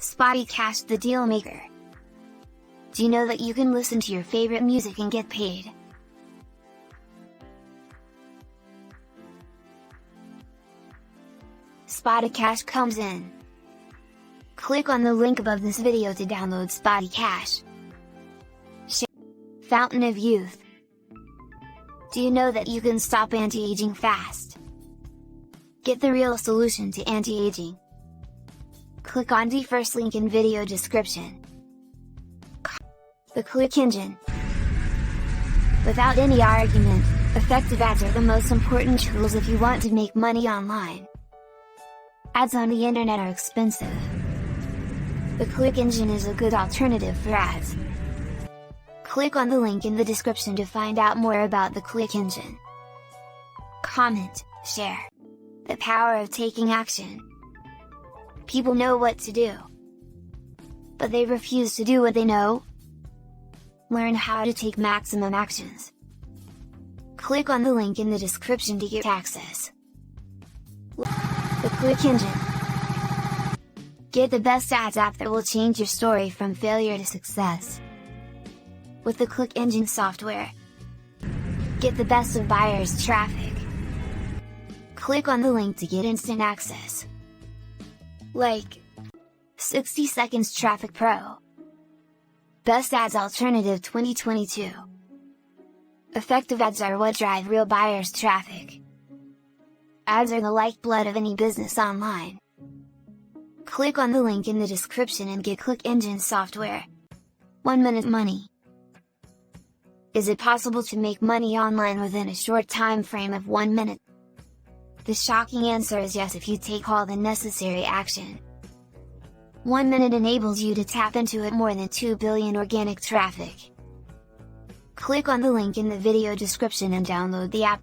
Spoticash, the deal maker. Do you know that you can listen to your favorite music and get paid? Spoticash comes in. Click on the link above this video to download Spoticash. Fountain of Youth. Do you know that you can stop anti-aging fast? Get the real solution to anti-aging. Click on the first link in video description. The click engine. Without any argument, effective ads are the most important tools if you want to make money online. Ads on the internet are expensive. The click engine is a good alternative for ads. Click on the link in the description to find out more about the click engine. Comment, share. The power of taking action. People know what to do, but they refuse to do what they know. Learn how to take maximum actions. Click on the link in the description to get access. The click engine. Get the best ads app that will change your story from failure to success. With the click engine software, get the best of buyers' traffic. Click on the link to get instant access. Like 60 Seconds Traffic Pro. Best Ads Alternative 2022. Effective ads are what drive real buyers' traffic. Ads are the lifeblood of any business online. Click on the link in the description and get click engine software. 1 minute money. Is it possible to make money online within a short time frame of 1 minute? The shocking answer is yes if you take all the necessary action. 1 minute enables you to tap into it more than 2 billion organic traffic. Click on the link in the video description and download the app.